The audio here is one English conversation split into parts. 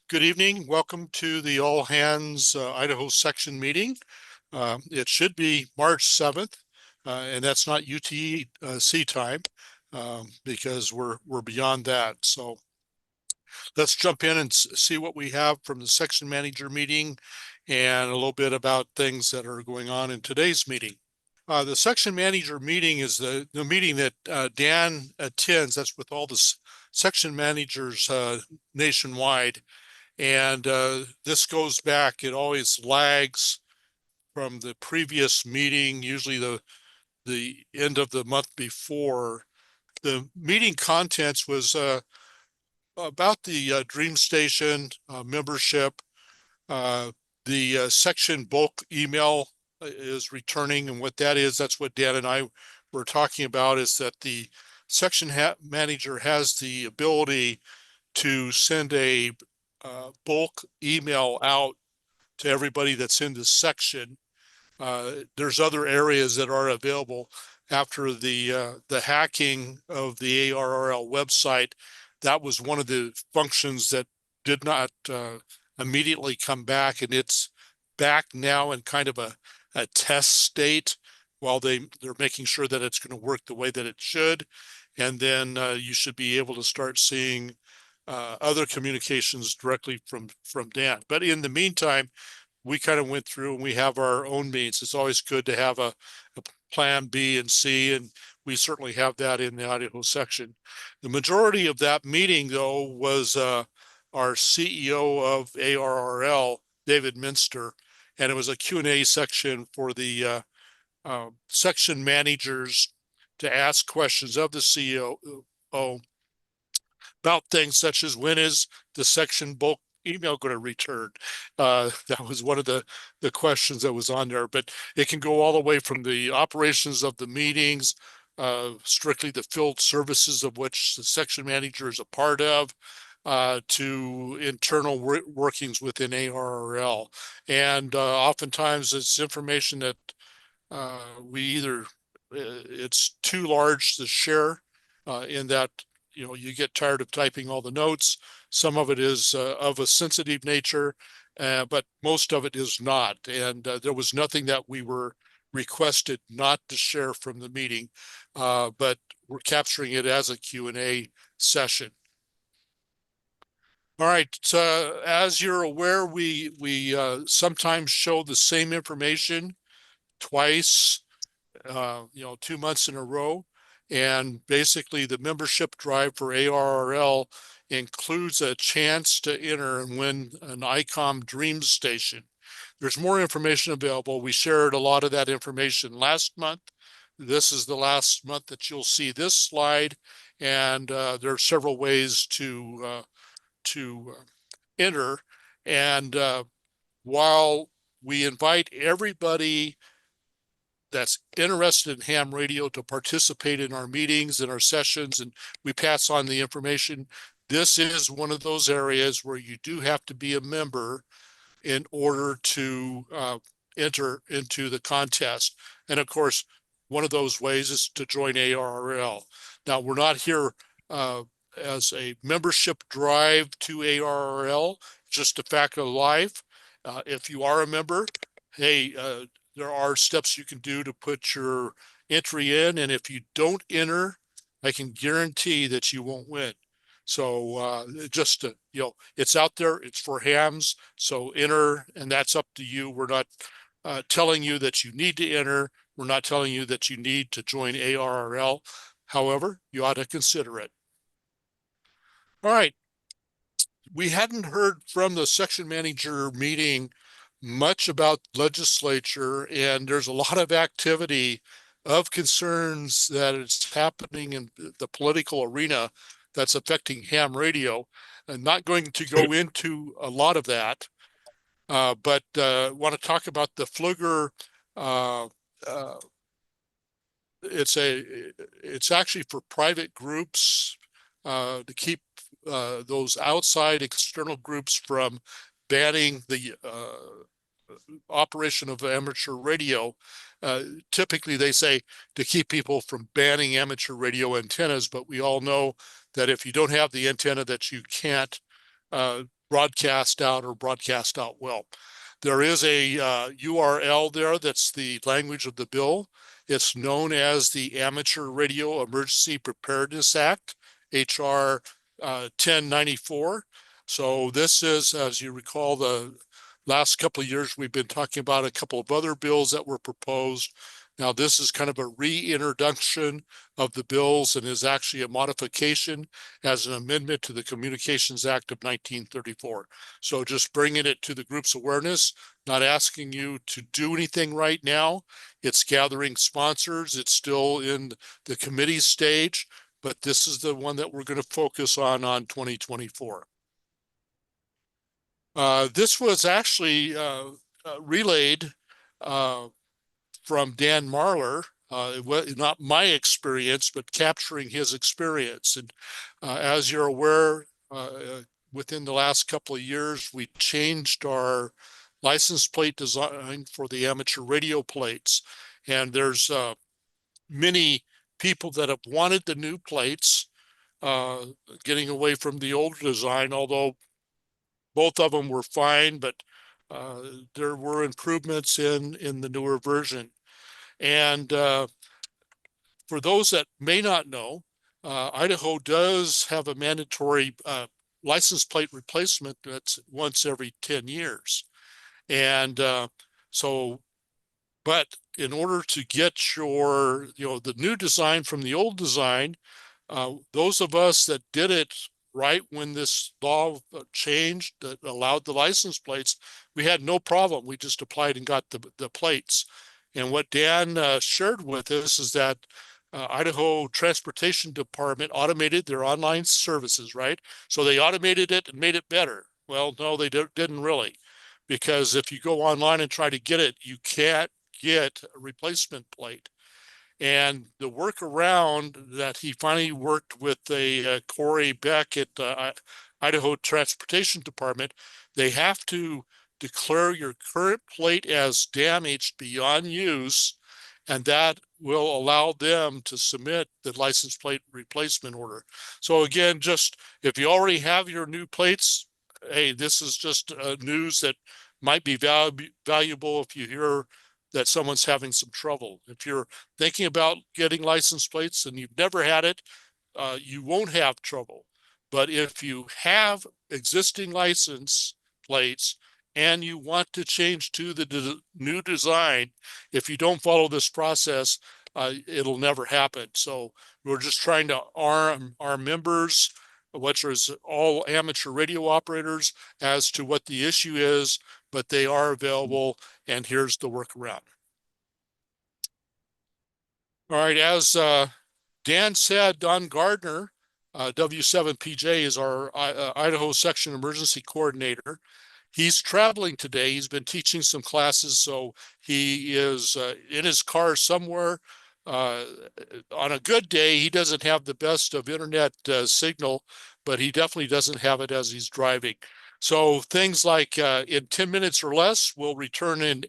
Good evening. Welcome to the All Hands Idaho section meeting. It should be March 7th, and that's not UTC time because we're beyond that. So let's jump in and see what we have from the section manager meeting and a little bit about things that are going on in today's meeting. The section manager meeting is the meeting that Dan attends. That's with all the section managers nationwide. And this goes back, it always lags from the previous meeting, usually the end of the month before. The meeting contents was about the Dream Station membership. The section bulk email is returning, and what that is, that's what Dan and I were talking about, is that the section manager has the ability to send a bulk email out to everybody that's in this section. There's other areas that are available after the hacking of the ARRL website. That was one of the functions that did not immediately come back, and it's back now in kind of a test state while they're making sure that it's going to work the way that it should. And then you should be able to start seeing other communications directly from Dan. But in the meantime, we kind of went through and we have our own means. It's always good to have a plan B and C, and we certainly have that in the Idaho section. The majority of that meeting, though, was our CEO of ARRL, David Minster, and it was a Q&A section for the section managers to ask questions of the CEO about things such as, when is the section bulk email going to return? That was one of the questions that was on there, but it can go all the way from the operations of the meetings, strictly the field services of which the section manager is a part of, to internal workings within ARRL. And oftentimes it's information that we either, it's too large to share in that, you get tired of typing all the notes. Some of it is of a sensitive nature, but most of it is not. And there was nothing that we were requested not to share from the meeting, but we're capturing it as a Q&A session. All right, as you're aware, we sometimes show the same information twice, 2 months in a row. And basically the membership drive for ARRL includes a chance to enter and win an ICOM Dream Station. There's more information available. We shared a lot of that information last month. This is the last month that you'll see this slide, and there are several ways to enter. And while we invite everybody that's interested in ham radio to participate in our meetings and our sessions, and we pass on the information, this is one of those areas where you do have to be a member in order to enter into the contest. And of course, one of those ways is to join ARRL. Now, we're not here as a membership drive to ARRL, just a fact of life. If you are a member, hey, there are steps you can do to put your entry in, and if you don't enter, I can guarantee that you won't win. So just to, it's out there, it's for hams, so enter, and that's up to you. We're not telling you that you need to enter. We're not telling you that you need to join ARRL. However, you ought to consider it. All right. We hadn't heard from the section manager meeting much about legislature, and there's a lot of activity of concerns that is happening in the political arena that's affecting ham radio. I'm not going to go into a lot of that, but want to talk about the Fluger. It's actually for private groups to keep those outside external groups from banning the operation of amateur radio. Typically, they say to keep people from banning amateur radio antennas, but we all know that if you don't have the antenna, that you can't broadcast out or broadcast out well. There is a URL there that's the language of the bill. It's known as the Amateur Radio Emergency Preparedness Act, HR 1094. So this is, as you recall, the last couple of years we've been talking about a couple of other bills that were proposed. Now this is kind of a reintroduction of the bills and is actually a modification as an amendment to the Communications Act of 1934. So just bringing it to the group's awareness, not asking you to do anything right now. It's gathering sponsors. It's still in the committee stage, but this is the one that we're going to focus on 2024. This was actually relayed from Dan Marlar. It was not my experience, but capturing his experience. And as you're aware, within the last couple of years, we changed our license plate design for the amateur radio plates. And there's many people that have wanted the new plates, getting away from the old design, although both of them were fine, but there were improvements in the newer version. And for those that may not know, Idaho does have a mandatory license plate replacement that's once every 10 years. And so, but in order to get your, the new design from the old design, those of us that did it right when this law changed that allowed the license plates, we had no problem. We just applied and got the plates. And what Dan shared with us is that Idaho Transportation Department automated their online services, right? So they automated it and made it better. Well, no, they didn't really, because if you go online and try to get it, you can't get a replacement plate. And the workaround that he finally worked with Corey Beck at Idaho Transportation Department, they have to declare your current plate as damaged beyond use, and that will allow them to submit the license plate replacement order. So again, just if you already have your new plates, hey, this is just news that might be valuable if you hear that someone's having some trouble. If you're thinking about getting license plates and you've never had it, you won't have trouble. But if you have existing license plates and you want to change to the new design, if you don't follow this process, it'll never happen. So we're just trying to arm our members, which is all amateur radio operators, as to what the issue is, but they are available, and here's the workaround. All right, as Dan said, Don Gardner, W7PJ, is our Idaho Section Emergency Coordinator. He's traveling today. He's been teaching some classes, so he is in his car somewhere. On a good day, he doesn't have the best of internet signal, but he definitely doesn't have it as he's driving. So things like in 10 minutes or less, we'll return in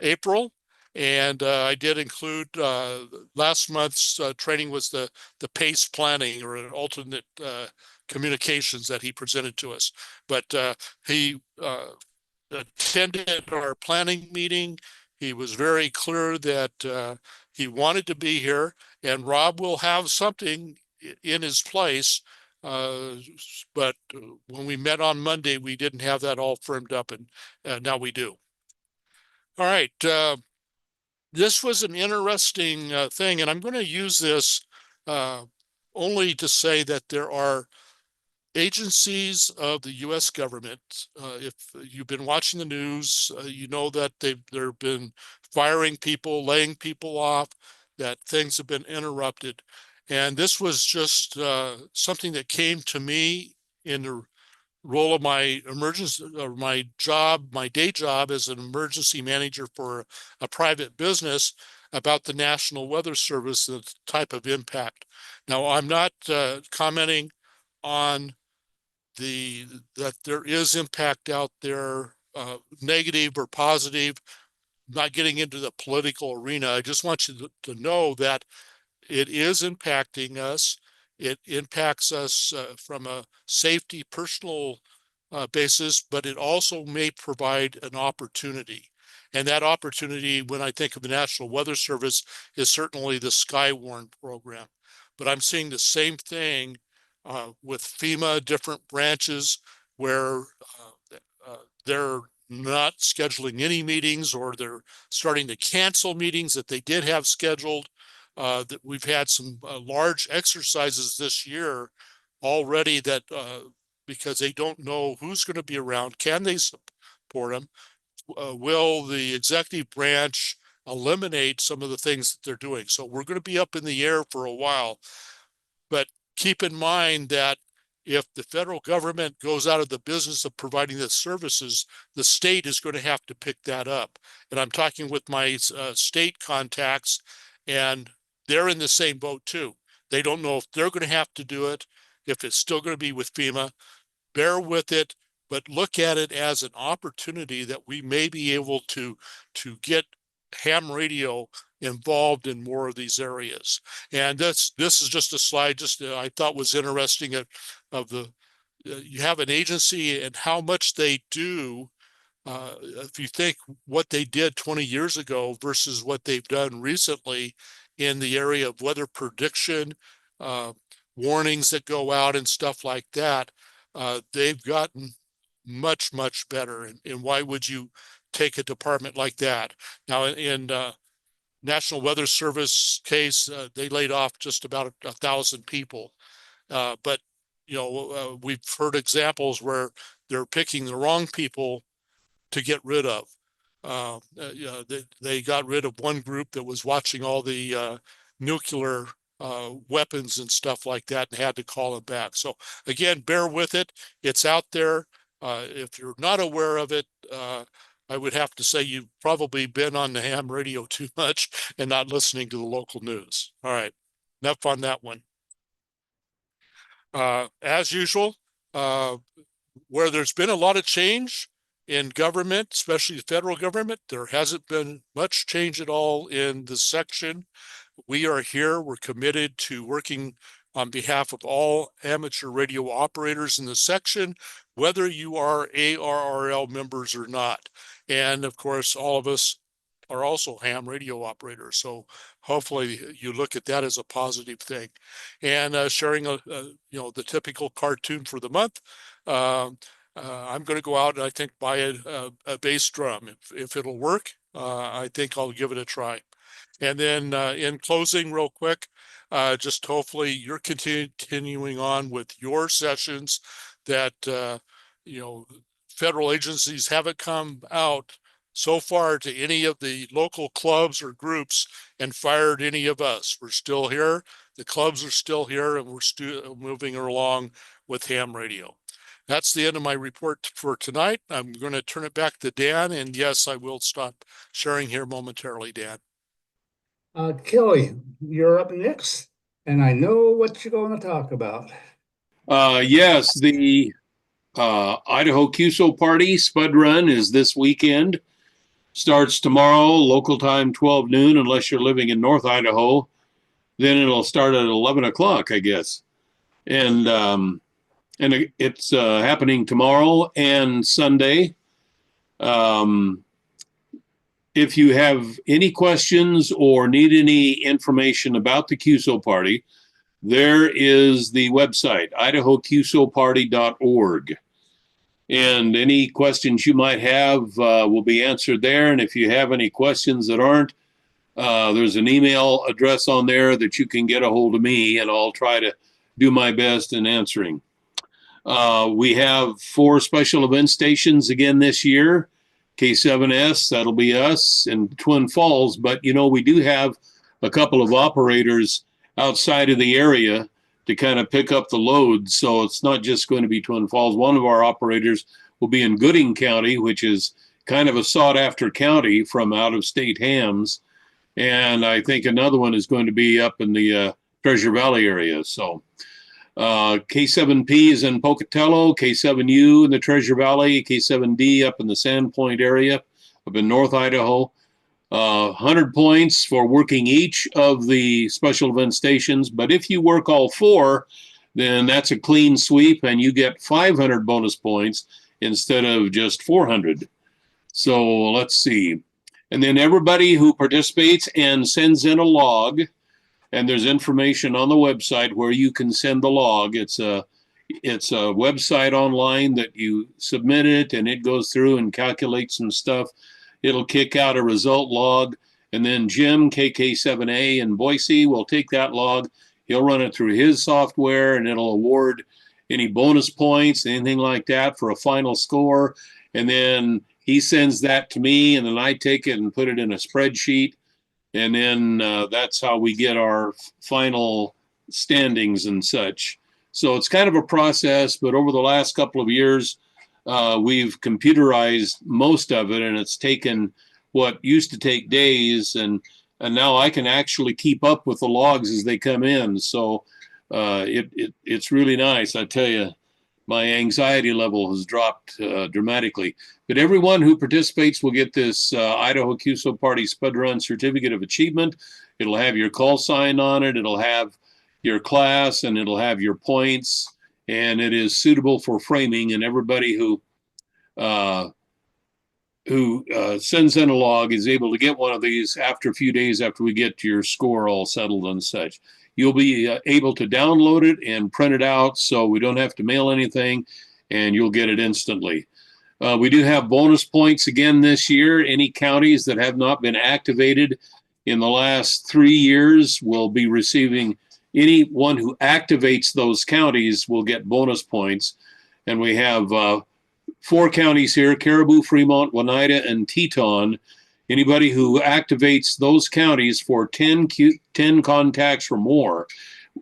April. And I did include last month's training was the PACE planning, or an alternate communications that he presented to us. But he attended our planning meeting. He was very clear that he wanted to be here, and Rob will have something in his place. But when we met on Monday, we didn't have that all firmed up, and now we do. All right. This was an interesting thing, and I'm going to use this only to say that there are agencies of the U.S. government. If you've been watching the news, you know that they've been firing people, laying people off, that things have been interrupted. And this was just something that came to me in the role of my emergency, or my job, my day job as an emergency manager for a private business, about the National Weather Service and the type of impact. Now, I'm not commenting on that there is impact out there, negative or positive, not getting into the political arena. I just want you to know that it is impacting us. It impacts us from a safety, personal basis, but it also may provide an opportunity. And that opportunity, when I think of the National Weather Service, is certainly the Skywarn program. But I'm seeing the same thing with FEMA, different branches where they're not scheduling any meetings, or they're starting to cancel meetings that they did have scheduled. That we've had some large exercises this year already that because they don't know who's going to be around, can they support them? Will the executive branch eliminate some of the things that they're doing? So we're going to be up in the air for a while, but keep in mind that if the federal government goes out of the business of providing the services, the state is going to have to pick that up. And I'm talking with my state contacts, and they're in the same boat too. They don't know if they're going to have to do it, if it's still going to be with FEMA. Bear with it, but look at it as an opportunity that we may be able to get ham radio involved in more of these areas. And this is just a slide I thought was interesting of the you have an agency and how much they do. If you think what they did 20 years ago versus what they've done recently in the area of weather prediction, warnings that go out and stuff like that, they've gotten much, much better. And why would you take a department like that? Now, in National Weather Service case, they laid off just about 1,000 people. But, we've heard examples where they're picking the wrong people to get rid of. They got rid of one group that was watching all the nuclear weapons and stuff like that and had to call them back. So again, bear with it. It's out there. If you're not aware of it, I would have to say you've probably been on the ham radio too much and not listening to the local news. All right, enough on that one. As usual, where there's been a lot of change in government, especially the federal government, there hasn't been much change at all in the section. We are here. We're committed to working on behalf of all amateur radio operators in the section, whether you are ARRL members or not. And of course, all of us are also ham radio operators. So hopefully you look at that as a positive thing. And sharing the typical cartoon for the month. I'm going to go out and I think buy a bass drum. If it'll work, I think I'll give it a try. And then in closing, real quick, just hopefully you're continuing on with your sessions that, federal agencies haven't come out so far to any of the local clubs or groups and fired any of us. We're still here. The clubs are still here, and we're still moving along with ham radio. That's the end of my report for tonight. I'm going to turn it back to Dan, and yes, I will stop sharing here momentarily, Dan. Kelly, you're up next, and I know what you're going to talk about. Yes, the Idaho QSO Party Spud Run is this weekend. Starts tomorrow, local time 12 noon, unless you're living in North Idaho. Then it'll start at 11 o'clock, I guess. And it's happening tomorrow and Sunday. If you have any questions or need any information about the QSO Party, there is the website, idahoqsoparty.org. And any questions you might have will be answered there. And if you have any questions that aren't, there's an email address on there that you can get a hold of me, and I'll try to do my best in answering. We have 4 special event stations again this year. K7S, that'll be us, and Twin Falls. But, we do have a couple of operators outside of the area to kind of pick up the load. So it's not just going to be Twin Falls. One of our operators will be in Gooding County, which is kind of a sought-after county from out-of-state hams. And I think another one is going to be up in the Treasure Valley area. So K7P is in Pocatello, K7U in the Treasure Valley, K7D up in the Sandpoint area, up in North Idaho. 100 points for working each of the special event stations. But if you work all 4, then that's a clean sweep, and you get 500 bonus points instead of just 400. So let's see. And then everybody who participates and sends in a log, and there's information on the website where you can send the log. It's a website online that you submit it, and it goes through and calculates some stuff. It'll kick out a result log, and then Jim, KK7A in Boise, will take that log. He'll run it through his software, and it'll award any bonus points, anything like that for a final score. And then he sends that to me, and then I take it and put it in a spreadsheet. And then that's how we get our final standings and such. So it's kind of a process, but over the last couple of years, we've computerized most of it, and it's taken what used to take days, and now I can actually keep up with the logs as they come in. So it's really nice. I tell you, my anxiety level has dropped dramatically. But everyone who participates will get this Idaho QSO Party Spud Run Certificate of Achievement. It'll have your call sign on it. It'll have your class, and it'll have your points. And it is suitable for framing. And everybody who sends in a log is able to get one of these after a few days after we get your score all settled and such. You'll be able to download it and print it out, so we don't have to mail anything, and you'll get it instantly. We do have bonus points again this year. Any counties that have not been activated in the last 3 years will be receiving, anyone who activates those counties will get bonus points. And we have 4 counties here: Caribou, Fremont, Oneida, and Teton. Anybody who activates those counties for 10 contacts or more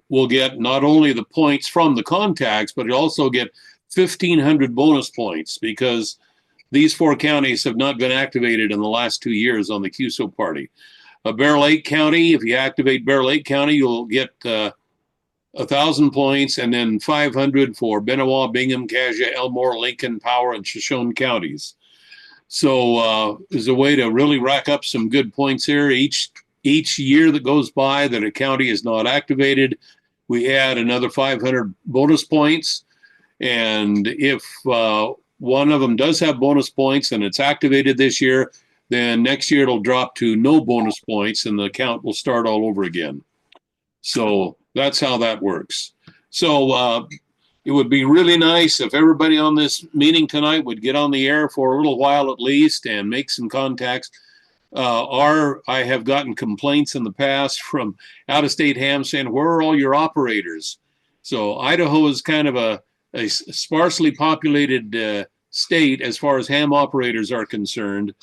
will get not only the points from the contacts, but it also get 1,500 bonus points, because these 4 counties have not been activated in the last 2 years on the QSO Party. Bear Lake County, if you activate Bear Lake County, you'll get 1,000 points, and then 500 for Benoit, Bingham, Cassia, Elmore, Lincoln, Power, and Shoshone counties. So there's a way to really rack up some good points here. Each year that goes by that a county is not activated, we add another 500 bonus points. And if one of them does have bonus points and it's activated this year, then next year it'll drop to no bonus points, and the count will start all over again. So that's how that works. So it would be really nice if everybody on this meeting tonight would get on the air for a little while at least and make some contacts. I have gotten complaints in the past from out-of-state hams saying, where are all your operators? So Idaho is kind of a sparsely populated state as far as ham operators are concerned.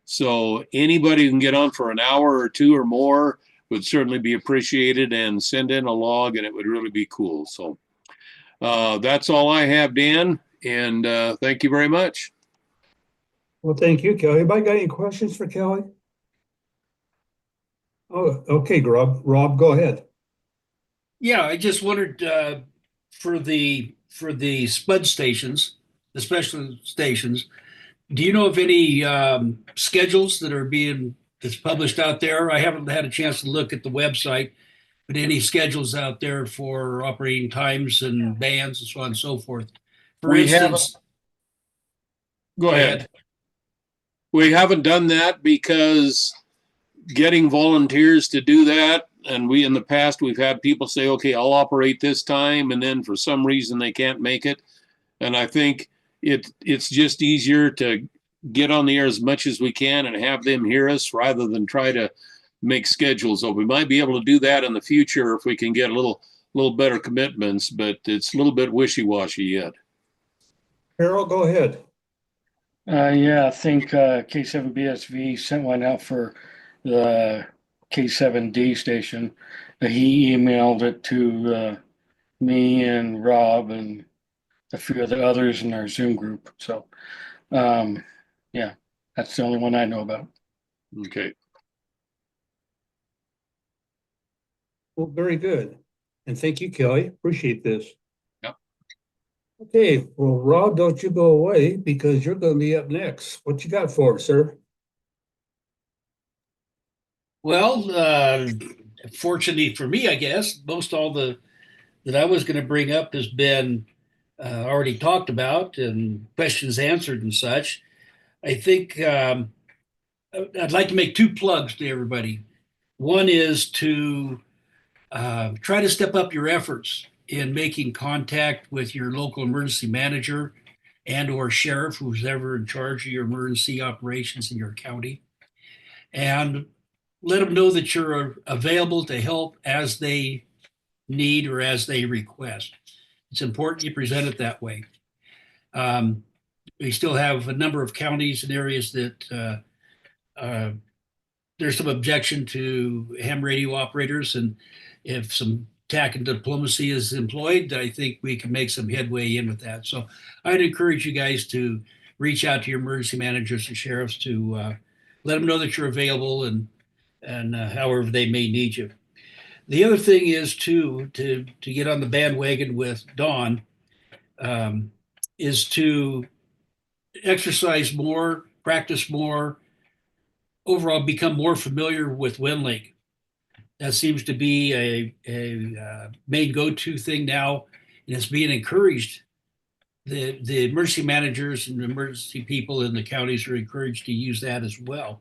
So anybody who can get on for an hour or 2 or more would certainly be appreciated, and send in a log, and it would really be cool. So that's all I have, Dan, and thank you very much. Well, thank you, Kelly. Anybody got any questions for Kelly? Oh, okay, Rob, go ahead. Yeah, I just wondered for the spud stations, the special stations, do you know of any schedules that are that's published out there? I haven't had a chance to look at the website, but any schedules out there for operating times and bands and so on and so forth. For instance, Go ahead. We haven't done that because getting volunteers to do that, and in the past we've had people say, okay, I'll operate this time, and then for some reason they can't make it. And I think it's just easier to get on the air as much as we can and have them hear us rather than try to make schedules. So we might be able to do that in the future if we can get a little better commitments, but it's a little bit wishy-washy yet. Harold, go ahead. Yeah, I think K7BSV sent one out for the K7D station. He emailed it to me and Rob and a few of the others in our Zoom group. So, yeah, that's the only one I know about. Okay. Well, very good. And thank you, Kelly. Appreciate this. Yep. Okay, well, Rob, don't you go away, because you're going to be up next. What you got for us, sir? well, fortunately for me, I guess most all that I was going to bring up has been already talked about and questions answered and such. I think I'd like to make two plugs to everybody. One is to try to step up your efforts in making contact with your local emergency manager and or sheriff, who's ever in charge of your emergency operations in your county, and let them know that you're available to help as they need or as they request. It's important you present it that way. Um, we still have a number of counties and areas that there's some objection to ham radio operators, and if some tact and diplomacy is employed, I think we can make some headway in with that. So I'd encourage you guys to reach out to your emergency managers and sheriffs to let them know that you're available and however they may need you. The other thing is to get on the bandwagon with Dawn is to exercise more, practice more, overall become more familiar with WinLink. That seems to be a main go-to thing now, and it's being encouraged. The emergency managers and emergency people in the counties are encouraged to use that as well.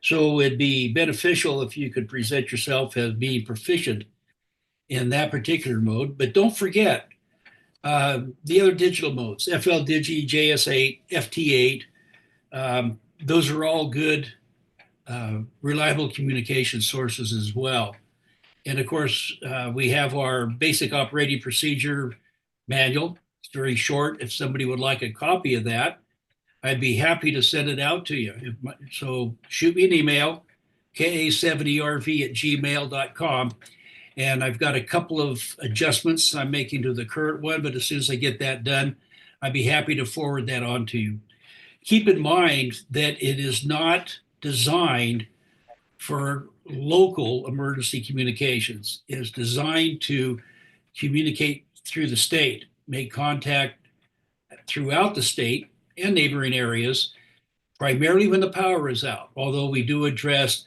So it'd be beneficial if you could present yourself as being proficient in that particular mode. But don't forget the other digital modes, FL Digi, JS8, FT8. Those are all good, reliable communication sources as well. And of course, we have our basic operating procedure manual. It's very short. If somebody would like a copy of that, I'd be happy to send it out to you. So shoot me an email, ka7erv@gmail.com. And I've got a couple of adjustments I'm making to the current one, but as soon as I get that done, I'd be happy to forward that on to you. Keep in mind that it is not designed for local emergency communications. It is designed to communicate through the state, make contact throughout the state and neighboring areas, primarily when the power is out, although we do address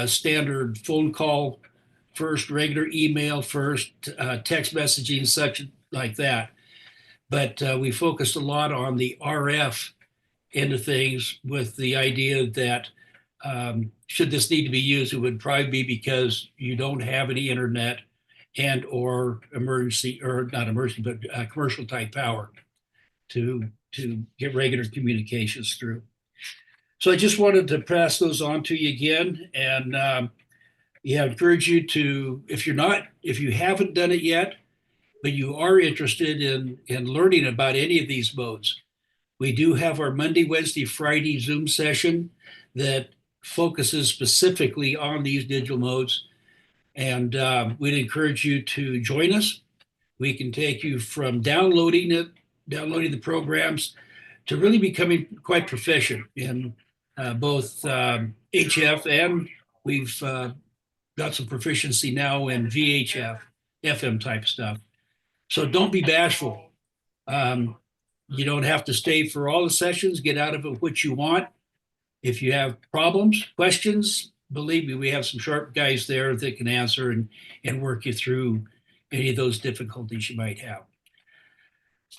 standard phone call first, regular email first, text messaging, such like that. But we focused a lot on the RF end of things with the idea that should this need to be used, it would probably be because you don't have any internet and or emergency, or not emergency, but commercial type power to get regular communications through. So I just wanted to pass those on to you again, and yeah, I encourage you to, if you haven't done it yet, but you are interested in learning about any of these modes, we do have our Monday, Wednesday, Friday Zoom session that focuses specifically on these digital modes. And we'd encourage you to join us. We can take you from downloading the programs, to really becoming quite proficient in both HF, and we've got some proficiency now in VHF, FM type stuff. So don't be bashful. You don't have to stay for all the sessions. Get out of it what you want. If you have problems, questions, believe me, we have some sharp guys there that can answer and work you through any of those difficulties you might have.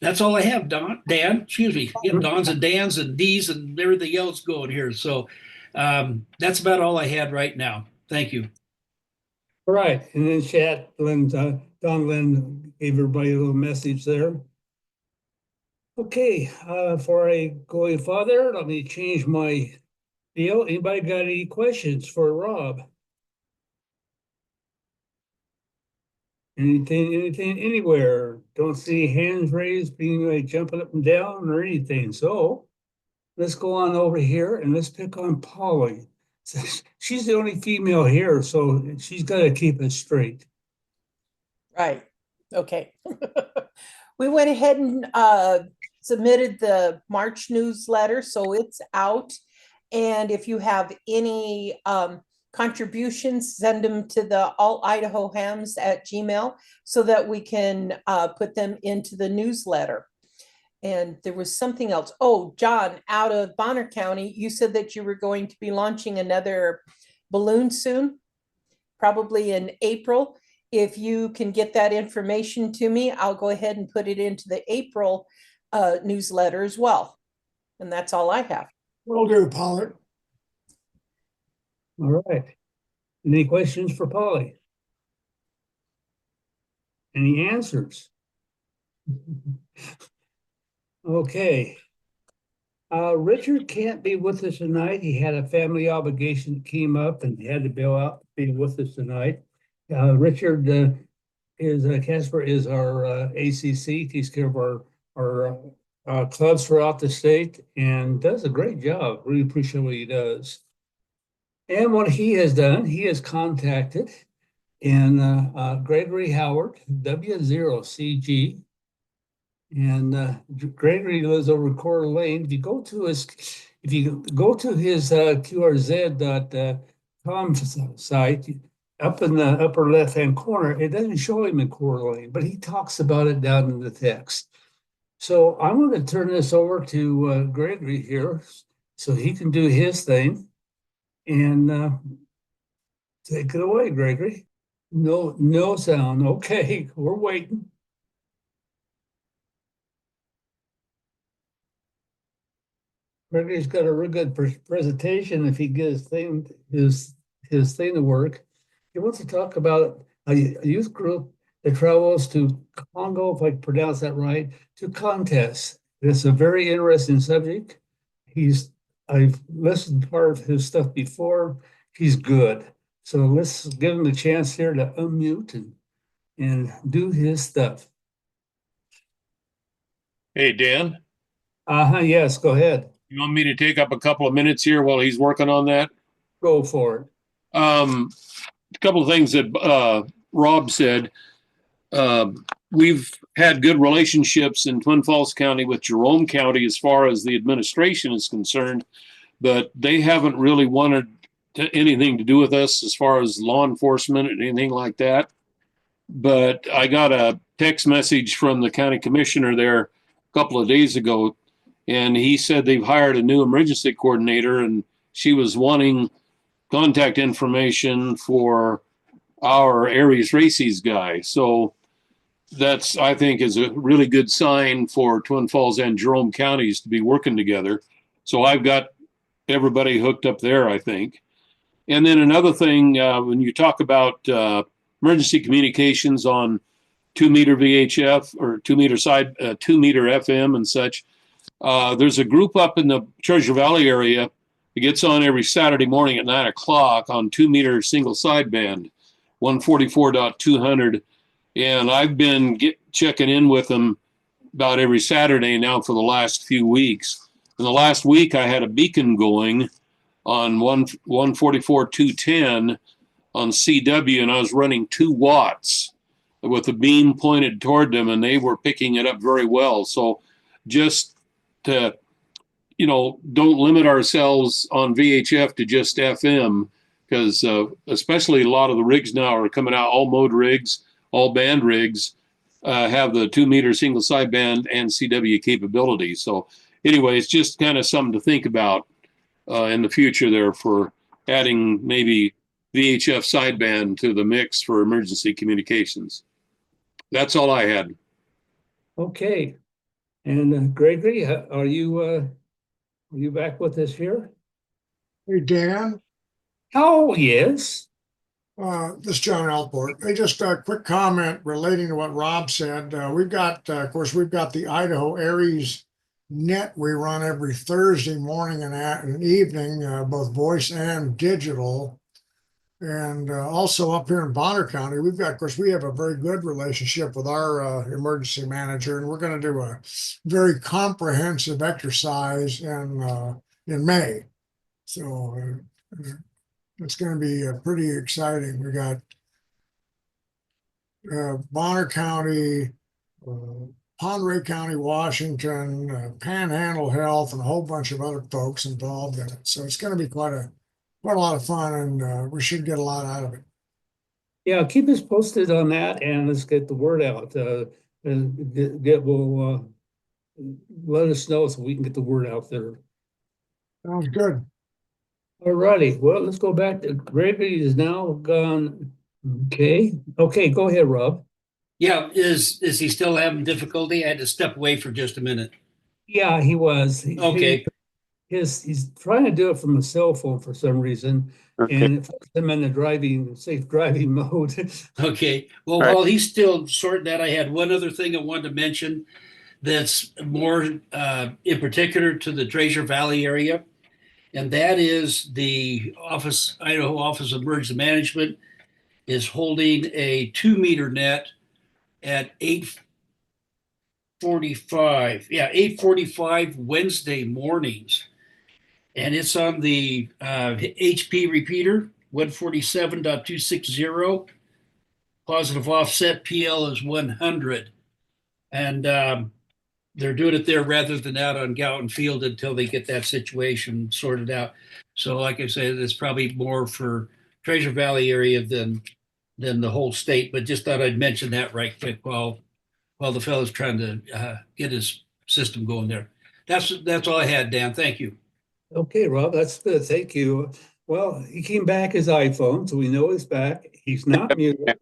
That's all I have, Dan, excuse me. Getting Dons and Dans and D's and everything else going here. So that's about all I had right now. Thank you. All right, and then chat, Don Lynn gave everybody a little message there. Okay, before I go any further, let me change my deal. Anybody got any questions for Rob? Anything, anywhere? Don't see hands raised, being like jumping up and down or anything. So let's go on over here and let's pick on Polly. She's the only female here, so she's got to keep it straight. Right. Okay. We went ahead and submitted the March newsletter, so it's out. And if you have any contributions, send them to the All Idaho Hams at Gmail so that we can put them into the newsletter. And there was something else. Oh, John, out of Bonner County, you said that you were going to be launching another balloon soon, probably in April. if you can get that information to me, I'll go ahead and put it into the April newsletter as well. And that's all I have. Will do, Pollard. All right. Any questions for Polly? Any answers? Okay. Richard can't be with us tonight. He had a family obligation that came up and he had to be with us tonight. Richard is Casper is our ACC, takes care of our clubs throughout the state and does a great job. Really appreciate what he does. And what he has done, he has contacted Gregory Howard, W0CG. And Gregory lives over Coeur Lane. If you go to his QRZ.com site, up in the upper left-hand corner, it doesn't show him in Coeur Lane, but he talks about it down in the text. So I'm going to turn this over to Gregory here so he can do his thing. And take it away, Gregory. No sound. Okay, we're waiting. Gregory's got a real good presentation if he gets his thing to work. He wants to talk about a youth group that travels to Congo, if I pronounce that right, to contests. It's a very interesting subject. I've listened to part of his stuff before. He's good. So let's give him the chance here to unmute and do his stuff. Hey, Dan, Yes, go ahead. you want me to take up a couple of minutes here while he's working on that? Go for it. A couple of things that Rob said. We've had good relationships in Twin Falls County with Jerome County as far as the administration is concerned, but they haven't really wanted anything to do with us as far as law enforcement and anything like that. But I got a text message from the county commissioner there a couple of days ago, and he said they've hired a new emergency coordinator, and she was wanting contact information for our Aries Races guy. So that's, I think, is a really good sign for Twin Falls and Jerome counties to be working together. So I've got everybody hooked up there, I think. And then another thing, when you talk about emergency communications on 2-meter VHF or 2-meter FM and such, there's a group up in the Treasure Valley area that gets on every Saturday morning at 9 o'clock on 2-meter single sideband, 144.200. And I've been checking in with them about every Saturday now for the last few weeks. In the last week, I had a beacon going on 144.210 on CW, and I was running 2 watts with the beam pointed toward them, and they were picking it up very well. So just to, don't limit ourselves on VHF to just FM, because especially a lot of the rigs now are coming out, all mode rigs, all band rigs, have the 2-meter single sideband and CW capability. So anyways, just kind of something to think about in the future there for adding maybe VHF sideband to the mix for emergency communications. That's all I had. Okay. And Gregory, are you back with us here? Hey, Dan. Oh, yes. This is John Alport. Hey, just a quick comment relating to what Rob said. We've got the Idaho Aries net we run every Thursday morning and evening, both voice and digital. And also up here in Bonner County, we have a very good relationship with our emergency manager, and we're going to do a very comprehensive exercise in May. So it's going to be pretty exciting. We got Bonner County, Ponderay County, Washington, Panhandle Health, and a whole bunch of other folks involved in it. So it's going to be quite a lot of fun, and we should get a lot out of it. Yeah, keep us posted on that, and let's get the word out. Let us know so we can get the word out there. Sounds good. All righty. Well, let's go back to Gregory is now gone Okay, go ahead, Rob. Yeah, is he still having difficulty? I had to step away for just a minute. Yeah, he was. Okay, He's trying to do it from a cell phone for some reason, Okay. and it puts him in the safe driving mode. okay. Well, All right. while he's still sorting that, I had one other thing I wanted to mention that's more in particular to the Treasure Valley area, and that is the Idaho Office of Emergency Management is holding a 2 meter net at 8:45. Yeah, 8:45 Wednesday mornings. And it's on the HP repeater 147.260. Positive offset PL is 100. And they're doing it there rather than out on Gowan Field until they get that situation sorted out. So, like I said, it's probably more for Treasure Valley area than the whole state. But just thought I'd mention that right quick while the fellow's trying to get his system going there. That's all I had, Dan. Thank you. Okay, Rob, that's good. Thank you. Well, he came back his iPhone, so we know he's back. He's not muted.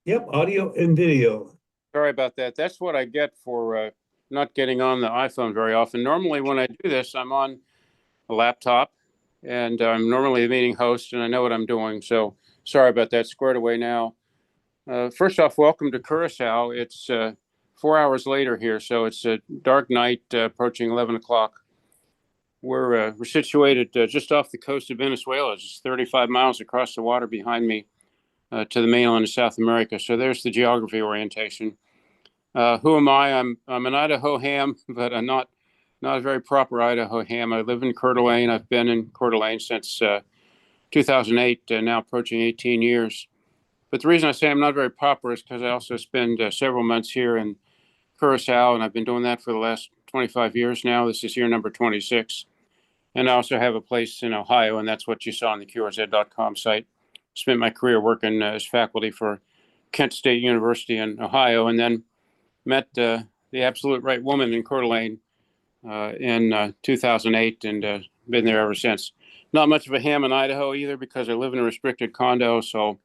Yep, audio and video. Sorry about that. That's what I get for not getting on the iPhone very often. Normally, when I do this, I'm on a laptop and I'm normally the meeting host and I know what I'm doing. So sorry about that. Squared away now. First off, welcome to Curacao. It's 4 hours later here, so it's a dark night approaching 11 o'clock. We're situated just off the coast of Venezuela, just 35 miles across the water behind me to the mainland of South America. So there's the geography orientation. Who am I? I'm an Idaho ham, but I'm not a very proper Idaho ham. I live in Coeur d'Alene. I've been in Coeur d'Alene since 2008, now approaching 18 years. But the reason I say I'm not very proper is because I also spend several months here in Curacao, and I've been doing that for the last 25 years now. This is year number 26. And I also have a place in Ohio, and that's what you saw on the QRZ.com site. Spent my career working as faculty for Kent State University in Ohio, and then met the absolute right woman in Coeur d'Alene in 2008 and been there ever since. Not much of a ham in Idaho either because I live in a restricted condo, so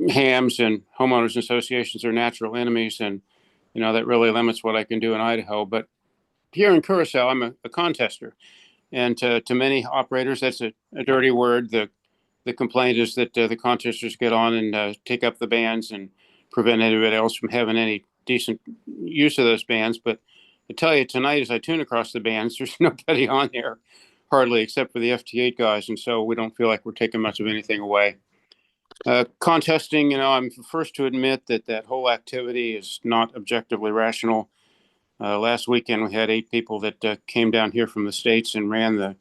hams and homeowners associations are natural enemies, and that really limits what I can do in Idaho. But here in Curacao, I'm a contester, and to many operators, that's a dirty word. The complaint is that the contesters get on and take up the bands and prevent anybody else from having any decent use of those bands. But I tell you, tonight as I tune across the bands, there's nobody on there hardly except for the FT8 guys, and so we don't feel like we're taking much of anything away. Contesting, I'm the first to admit that whole activity is not objectively rational. Last weekend, we had 8 people that came down here from the States and ran the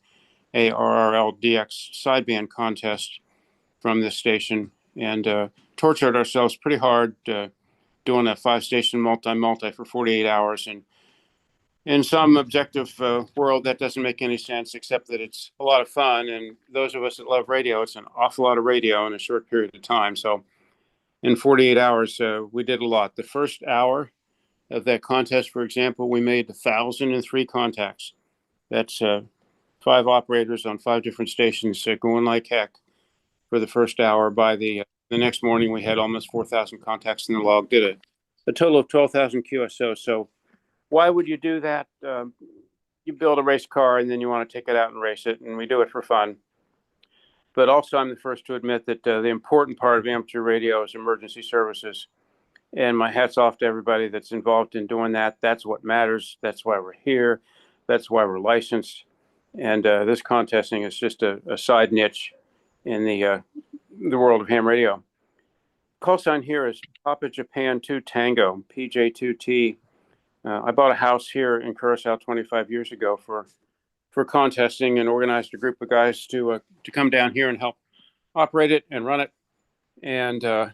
ARRL DX sideband contest from this station and tortured ourselves pretty hard doing a 5-station multi for 48 hours. And in some objective world, that doesn't make any sense, except that it's a lot of fun. And those of us that love radio, it's an awful lot of radio in a short period of time. So in 48 hours, we did a lot. The first hour of that contest, for example, we made 1,003 contacts. That's 5 operators on 5 different stations going like heck for the first hour. By the next morning, we had almost 4,000 contacts in the log, did a total of 12,000 QSO. So why would you do that? You build a race car and then you want to take it out and race it, and we do it for fun. But also, I'm the first to admit that the important part of amateur radio is emergency services. And my hat's off to everybody that's involved in doing that. That's what matters. That's why we're here. That's why we're licensed. And this contesting is just a side niche in the world of ham radio. Call sign here is Papa Japan 2 Tango, PJ2T. I bought a house here in Curacao 25 years ago for contesting and organized a group of guys to come down here and help operate it and run it. And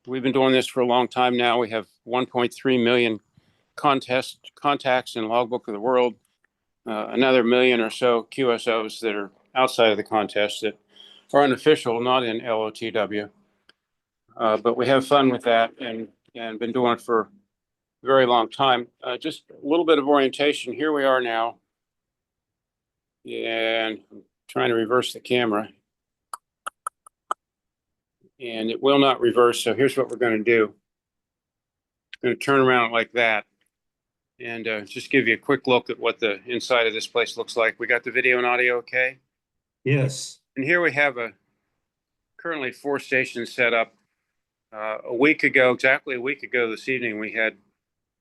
we've been doing this for a long time now. We have 1.3 million contacts in Logbook of the World, another million or so QSOs that are outside of the contest that are unofficial, not in LOTW. But we have fun with that and been doing it for a very long time. Just a little bit of orientation. Here we are now. And I'm trying to reverse the camera. and it will not reverse. So here's what we're going to do. I'm going to turn around like that and just give you a quick look at what the inside of this place looks like. We got the video and audio okay? Yes. And here we have currently 4 stations set up. A week ago, exactly a week ago this evening, we had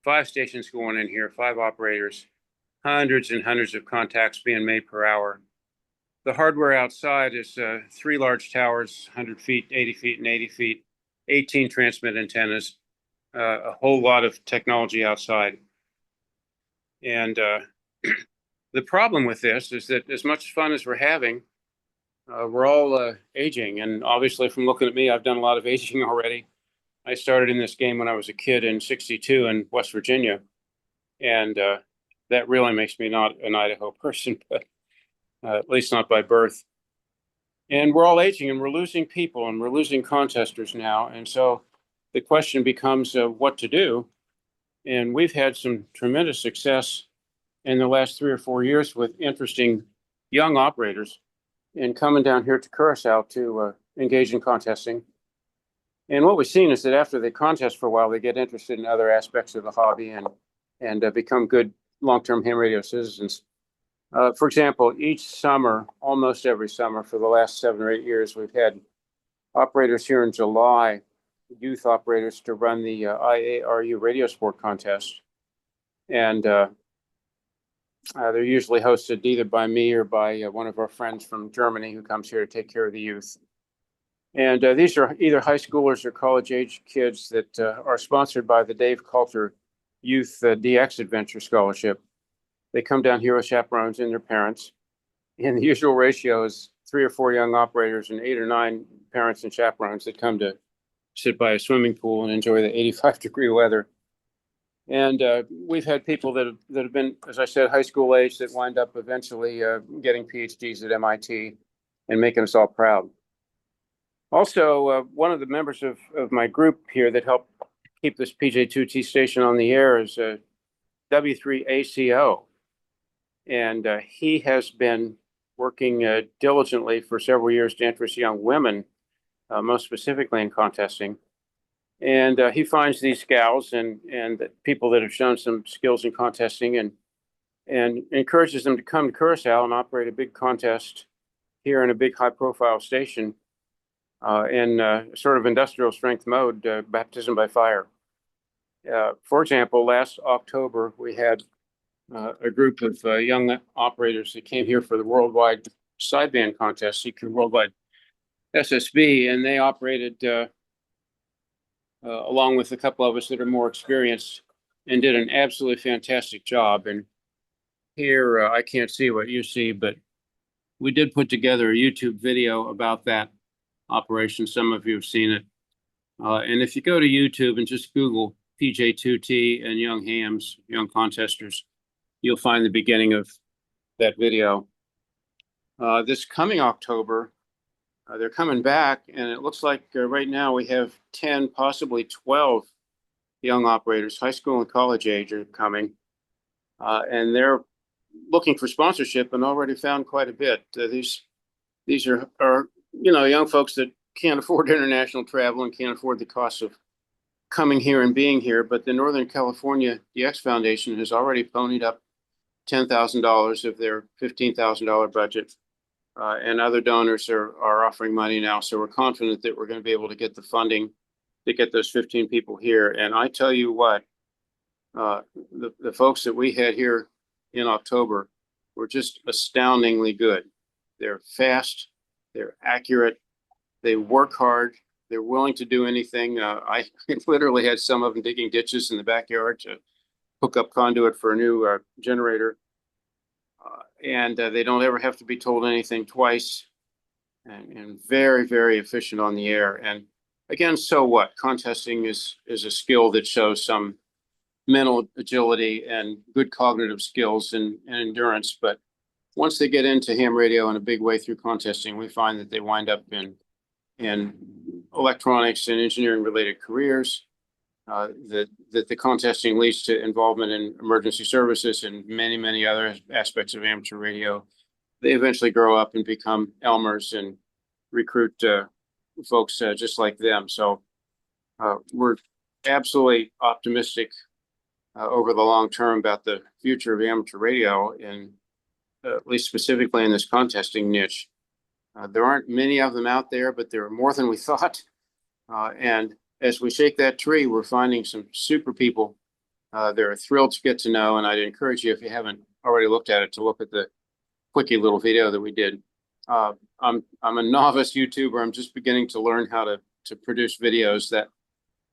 5 stations going in here, 5 operators, hundreds and hundreds of contacts being made per hour. The hardware outside is 3 large towers, 100 feet, 80 feet, and 80 feet, 18 transmit antennas, a whole lot of technology outside. And the problem with this is that as much fun as we're having, we're all aging. And obviously, from looking at me, I've done a lot of aging already. I started in this game when I was a kid in '62 in West Virginia. And that really makes me not an Idaho person, but at least not by birth. And we're all aging and we're losing people and we're losing contesters now. And so the question becomes what to do. And we've had some tremendous success in the last 3 or 4 years with interesting young operators and coming down here to Curacao to engage in contesting. And what we've seen is that after they contest for a while, they get interested in other aspects of the hobby and become good long-term ham radio citizens. For example, each summer, almost every summer for the last 7 or 8 years, we've had operators here in July, youth operators, to run the IARU radio sport contest. And they're usually hosted either by me or by one of our friends from Germany who comes here to take care of the youth. And these are either high schoolers or college-age kids that are sponsored by the Dave Coulter Youth DX Adventure Scholarship. They come down here with chaperones and their parents. And the usual ratio is 3 or 4 young operators and 8 or 9 parents and chaperones that come to sit by a swimming pool and enjoy the 85-degree weather. And we've had people that have been, as I said, high school age that wind up eventually getting PhDs at MIT and making us all proud. Also, one of the members of my group here that helped keep this PJ2T station on the air is W3ACO. And he has been working diligently for several years to interest young women, most specifically in contesting. And he finds these gals and people that have shown some skills in contesting and encourages them to come to Curacao and operate a big contest here in a big high-profile station in sort of industrial strength mode, baptism by fire. For example, last October, we had a group of young operators that came here for the worldwide sideband contest, CQ Worldwide SSB, and they operated along with a couple of us that are more experienced and did an absolutely fantastic job. And here, I can't see what you see, but we did put together a YouTube video about that operation. Some of you have seen it. And if you go to YouTube and just Google PJ2T and young hams, young contesters, you'll find the beginning of that video. This coming October, they're coming back, and it looks like right now we have 10, possibly 12 young operators, high school and college age, are coming. And they're looking for sponsorship and already found quite a bit. These are young folks that can't afford international travel and can't afford the cost of coming here and being here. But the Northern California DX Foundation has already ponied up $10,000 of their $15,000 budget. And other donors are offering money now. So we're confident that we're going to be able to get the funding to get those 15 people here. And I tell you what, the folks that we had here in October were just astoundingly good. They're fast, they're accurate, they work hard, they're willing to do anything. I literally had some of them digging ditches in the backyard to hook up conduit for a new generator. And they don't ever have to be told anything twice, and very, very efficient on the air. And again, so what? Contesting is a skill that shows some mental agility and good cognitive skills and endurance. But once they get into ham radio in a big way through contesting, we find that they wind up in electronics and engineering related careers. That the contesting leads to involvement in emergency services and many, many other aspects of amateur radio. They eventually grow up and become Elmers and recruit folks just like them. So we're absolutely optimistic over the long term about the future of amateur radio, and at least specifically in this contesting niche. There aren't many of them out there, but there are more than we thought. And as we shake that tree, we're finding some super people. They're thrilled to get to know, and I'd encourage you, if you haven't already looked at it, to look at the quickie little video that we did. I'm a novice YouTuber. I'm just beginning to learn how to produce videos. That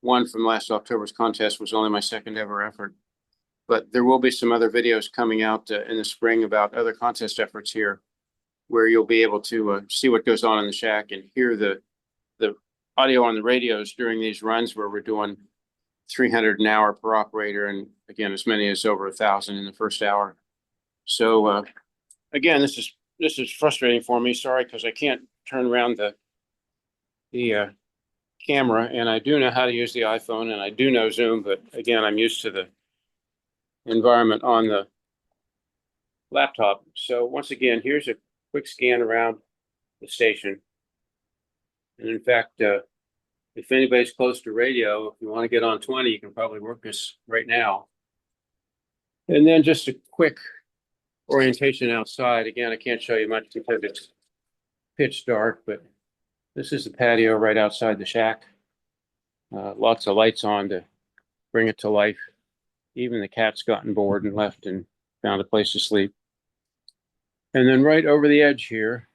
one from last October's contest was only my second ever effort. But there will be some other videos coming out in the spring about other contest efforts here, where you'll be able to see what goes on in the shack and hear the audio on the radios during these runs, where we're doing 300 an hour per operator, and again, as many as over 1,000 in the first hour. So again, this is frustrating for me. Sorry, because I can't turn around the camera, and I do know how to use the iPhone, and I do know Zoom, but again, I'm used to the environment on the laptop. So once again, here's a quick scan around the station. And in fact, if anybody's close to radio, if you want to get on 20, you can probably work this right now. And then just a quick orientation outside. Again, I can't show you much because it's pitch dark, but this is the patio right outside the shack. Lots of lights on to bring it to life. Even the cat's gotten bored and left and found a place to sleep. And then right over the edge here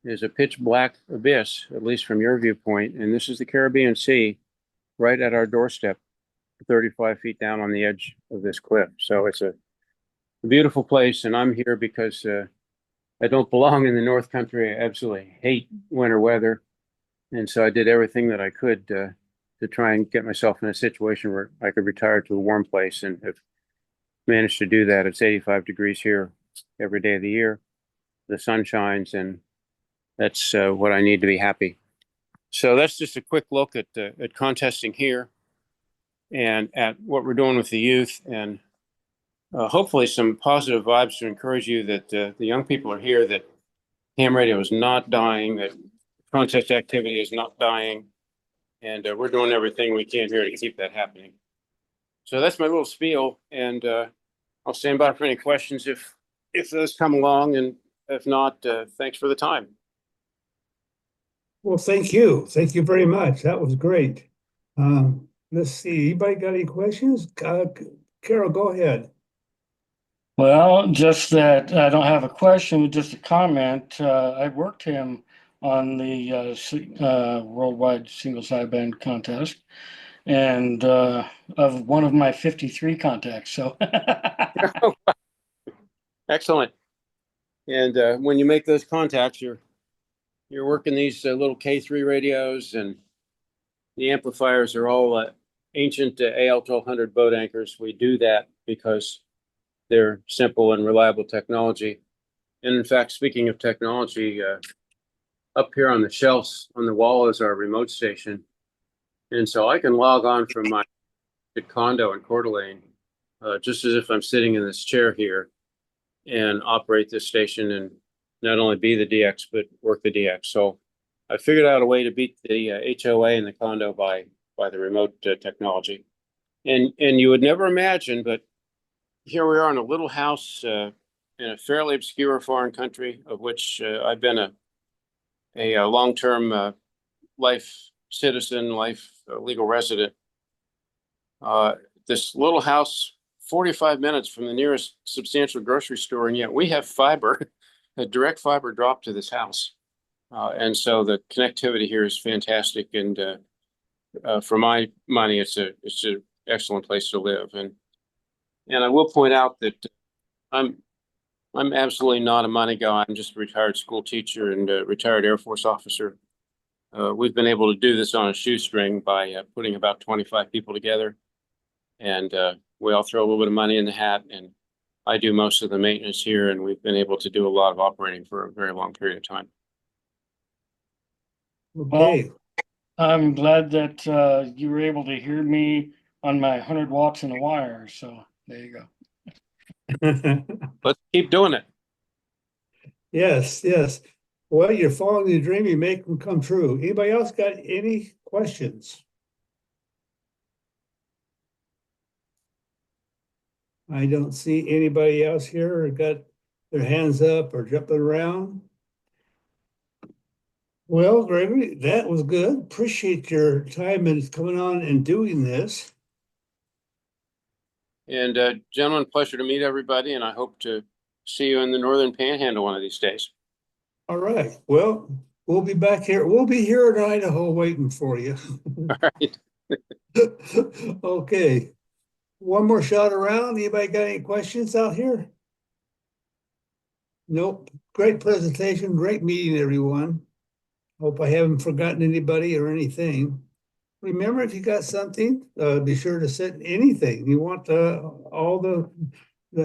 is a pitch black abyss, at least from your viewpoint. And this is the Caribbean Sea right at our doorstep, 35 feet down on the edge of this cliff. So it's a beautiful place. And I'm here because I don't belong in the North Country. I absolutely hate winter weather. And so I did everything that I could to try and get myself in a situation where I could retire to a warm place, and have managed to do that. It's 85 degrees here every day of the year. The sun shines, and that's what I need to be happy. So that's just a quick look at contesting here, and at what we're doing with the youth, and hopefully some positive vibes to encourage you that the young people are here, that ham radio is not dying, that contest activity is not dying. And we're doing everything we can here to keep that happening. So that's my little spiel, and I'll stand by for any questions if those come along, and if not, thanks for the time. Well, thank you. Thank you very much. That was great. Let's see. Anybody got any questions? Carol, go ahead. Well, just that I don't have a question, just a comment. I worked him on the worldwide single sideband contest, and of one of my 53 contacts. So Excellent. And when you make those contacts, you're working these little K3 radios, and the amplifiers are all ancient AL 1200 boat anchors. We do that because they're simple and reliable technology. And in fact, speaking of technology, up here on the shelves on the wall is our remote station. And so I can log on from my condo in Coeur d'Alene, just as if I'm sitting in this chair here, and operate this station and not only be the DX, but work the DX. So I figured out a way to beat the HOA in the condo by the remote technology. And you would never imagine, but here we are in a little house in a fairly obscure foreign country, of which I've been a long-term life citizen, legal resident. This little house, 45 minutes from the nearest substantial grocery store, and yet we have fiber, a direct fiber drop to this house. And so the connectivity here is fantastic, and for my money, it's an excellent place to live. And I will point out that I'm absolutely not a money guy. I'm just a retired school teacher and a retired Air Force officer. We've been able to do this on a shoestring by putting about 25 people together, and we all throw a little bit of money in the hat, and I do most of the maintenance here, and we've been able to do a lot of operating for a very long period of time. Okay. I'm glad that you were able to hear me on my 100 watts in the wire. So there you go. Let's keep doing it. Yes, yes. Well, you're following the dream, you make them come true. Anybody else got any questions? I don't see anybody else here or got their hands up or jumping around. Well, Gregory, that was good. Appreciate your time and coming on and doing this. And gentlemen, pleasure to meet everybody, and I hope to see you in the Northern Panhandle one of these days. All right. Well, we'll be back here. We'll be here in Idaho waiting for you. All right. Okay. One more shot around. Anybody got any questions out here? Nope. Great presentation. Great meeting, everyone. Hope I haven't forgotten anybody or anything. Remember, if you got something, be sure to send anything you want all the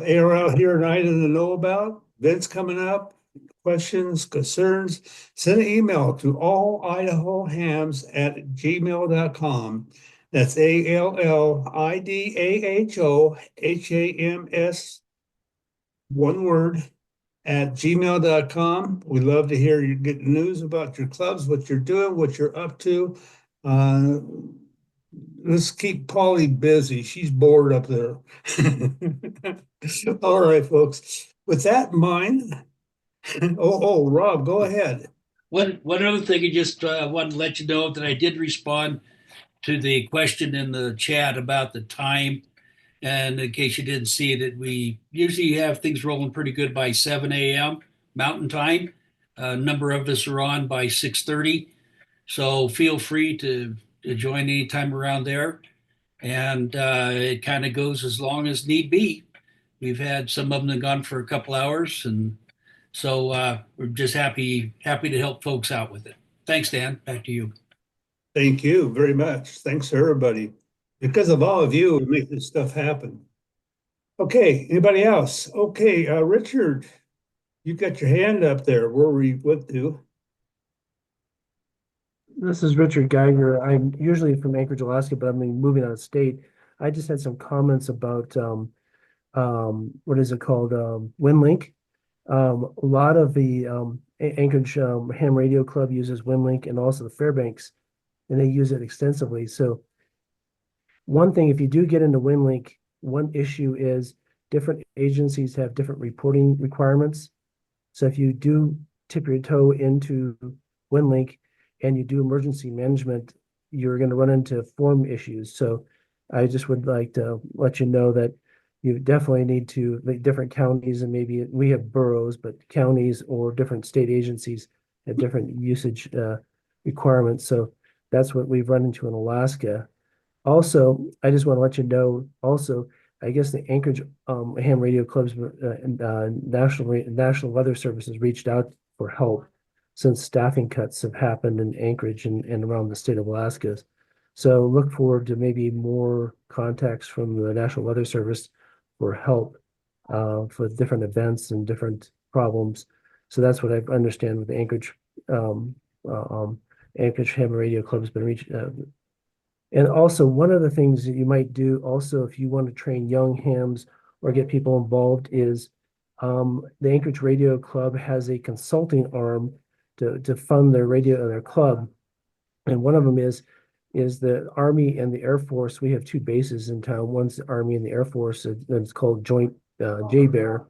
air out here in Idaho to know about. Events coming up, questions, concerns, send an email to allidahohams@gmail.com. That's ALLIDAHOHAMS, one word, at gmail.com. We love to hear you get news about your clubs, what you're doing, what you're up to. Let's keep Polly busy. She's bored up there. All right, folks. With that in mind, Rob, go ahead. One other thing, I just wanted to let you know that I did respond to the question in the chat about the time. And in case you didn't see it, we usually have things rolling pretty good by 7 a.m. Mountain Time. A number of us are on by 6:30. So feel free to join anytime around there. And it kind of goes as long as need be. We've had some of them that gone for a couple hours. And so we're just happy to help folks out with it. Thanks, Dan. Back to you. Thank you very much. Thanks to everybody. Because of all of you, we make this stuff happen. Okay, anybody else? Okay, Richard, you got your hand up there. Where were you with to? This is Richard Geiger. I'm usually from Anchorage, Alaska, but I'm moving out of state. I just had some comments about what is it called? WinLink. A lot of the Anchorage Ham Radio Club uses WinLink, and also the Fairbanks, and they use it extensively. So one thing, if you do get into WinLink, one issue is different agencies have different reporting requirements. So if you do tip your toe into WinLink and you do emergency management, you're going to run into form issues. So I just would like to let you know that you definitely need to, like different counties, and maybe we have boroughs, but counties or different state agencies have different usage requirements. So that's what we've run into in Alaska. Also, I just want to let you know, also, I guess the Anchorage Ham Radio Club's National Weather Services reached out for help since staffing cuts have happened in Anchorage and around the state of Alaska. So look forward to maybe more contacts from the National Weather Service for help for different events and different problems. So that's what I understand with the Anchorage Anchorage Ham Radio Club has been reached. And also, one of the things that you might do also, if you want to train young hams or get people involved, is the Anchorage Radio Club has a consulting arm to fund their radio, their club. And one of them is the Army and the Air Force. We have two bases in town. One's the Army and the Air Force, and it's called Joint JBEAR.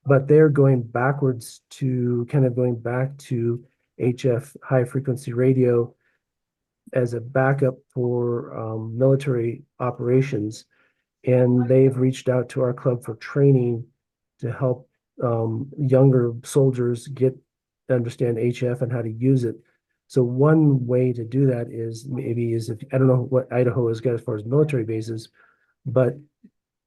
But they're going backwards to going back to HF, high frequency radio, as a backup for military operations. And they've reached out to our club for training to help younger soldiers understand HF and how to use it. So one way to do that is if I don't know what Idaho has got as far as military bases, but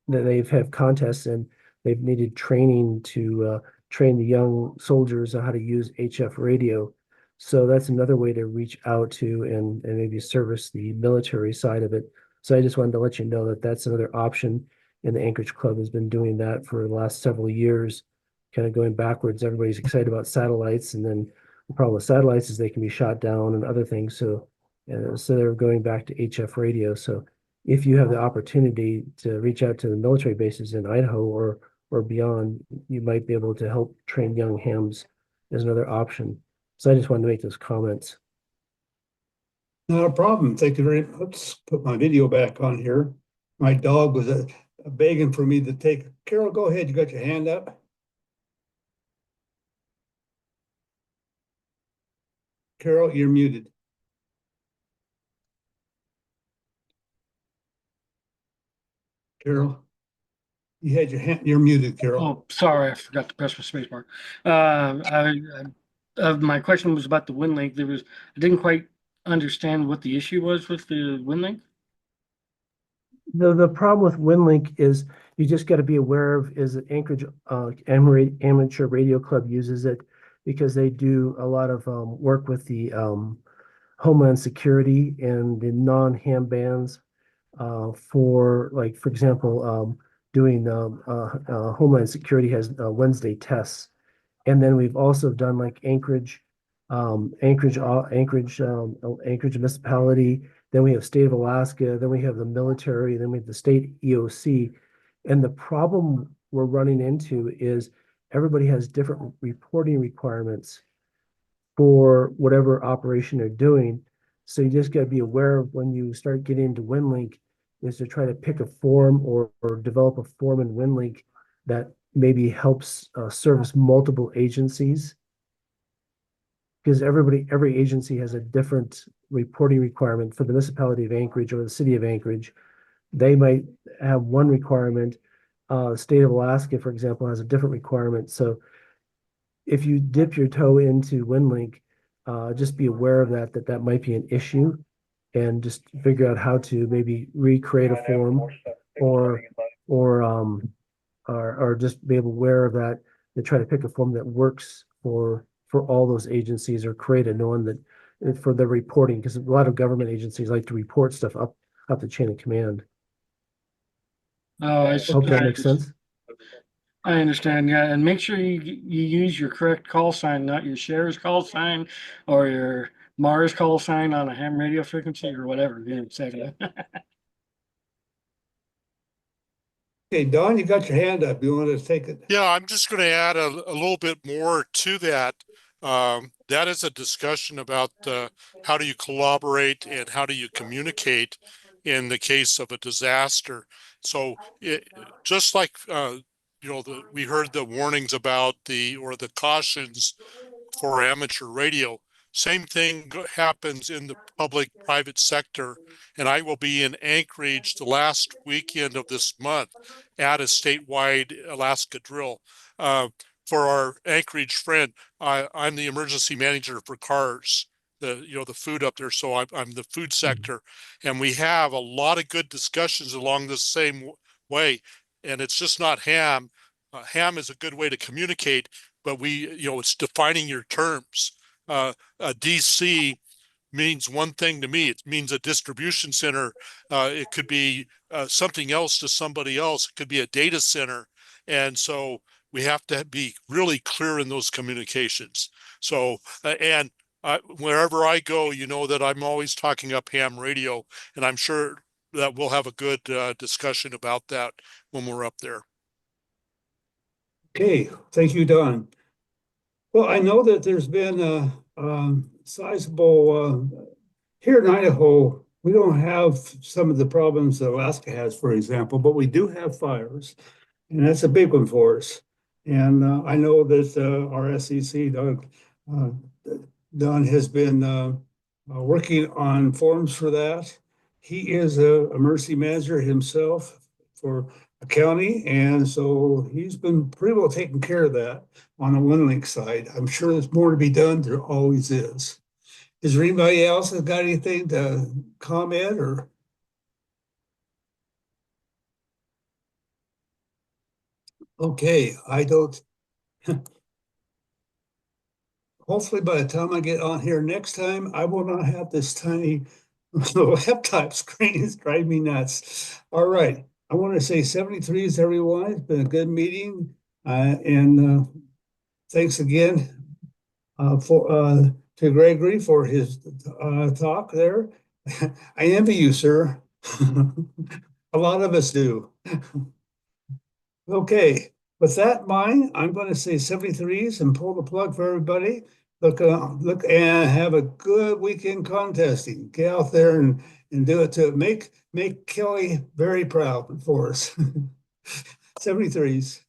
they've had contests and they've needed training to train the young soldiers on how to use HF radio. So that's another way to reach out to and maybe service the military side of it. So I just wanted to let you know that that's another option. And the Anchorage Club has been doing that for the last several years, kind of going backwards. Everybody's excited about satellites, and then the problem with satellites is they can be shot down and other things. So they're going back to HF radio. So if you have the opportunity to reach out to the military bases in Idaho or beyond, you might be able to help train young hams as another option. So I just wanted to make those comments. Not a problem. Thank you very much. Let's put my video back on here. My dog was begging for me to take. Carol, go ahead. You got your hand up. Carol, you're muted. Carol, you had your hand. You're muted, Carol. Oh, sorry, I forgot to press my space bar. My question was about the wind link. I didn't quite understand what the issue was with the wind link. The problem with WinLink is you just got to be aware of is that Anchorage Amateur Radio Club uses it because they do a lot of work with the Homeland Security and the non-ham bands for example, doing Homeland Security has Wednesday tests. And then we've also done like Anchorage municipality. Then we have state of Alaska. Then we have the military. Then we have the state EOC. And the problem we're running into is everybody has different reporting requirements for whatever operation they're doing. So you just got to be aware of when you start getting into WinLink is to try to pick a form or develop a form in WinLink that maybe helps service multiple agencies. Because every agency has a different reporting requirement. For the municipality of Anchorage or the city of Anchorage, they might have one requirement. The state of Alaska, for example, has a different requirement. So if you dip your toe into WinLink, just be aware of that might be an issue, and just figure out how to maybe recreate a form or just be aware of that and try to pick a form that works for all those agencies, or create a one that for the reporting, because a lot of government agencies like to report stuff up the chain of command. Oh, I Hope that makes sense. I understand, yeah, and make sure you use your correct call sign, not your shares call sign or your Mars call sign on a ham radio frequency or whatever, etc. Okay, Don, you got your hand up. You want to take it? Yeah, I'm just going to add a little bit more to that. That is a discussion about how do you collaborate and how do you communicate in the case of a disaster. So just like we heard the warnings about the cautions for amateur radio. Same thing happens in the public-private sector, and I will be in Anchorage the last weekend of this month at a statewide Alaska drill. For our Anchorage friend, I'm the emergency manager for CARS, the food up there. So I'm the food sector, and we have a lot of good discussions along the same way. And it's just not ham. Ham is a good way to communicate, but it's defining your terms. A DC means one thing to me. It means a distribution center. It could be something else to somebody else. It could be a data center. And so we have to be really clear in those communications. So, and wherever I go, you know that I'm always talking up ham radio, and I'm sure that we'll have a good discussion about that when we're up there. Okay, thank you, Don. Well, I know that there's been a sizable here in Idaho. We don't have some of the problems that Alaska has, for example, but we do have fires, and that's a big one for us. And I know that our SEC, Don has been working on forms for that. He is a emergency manager himself for a county, and so he's been pretty well taking care of that on the WinLink side. I'm sure there's more to be done. There always is. Is there anybody else that got anything to comment or? Okay, I don't. Hopefully by the time I get on here next time, I will not have this tiny laptop screen. It's driving me nuts. All right. I want to say 73s, everyone. It's been a good meeting. And thanks again to Gregory for his talk there. I envy you, sir. A lot of us do. Okay, with that in mind, I'm going to say 73s and pull the plug for everybody. look and have a good weekend contesting. Get out there and do it to make Kelly very proud for us. 73s.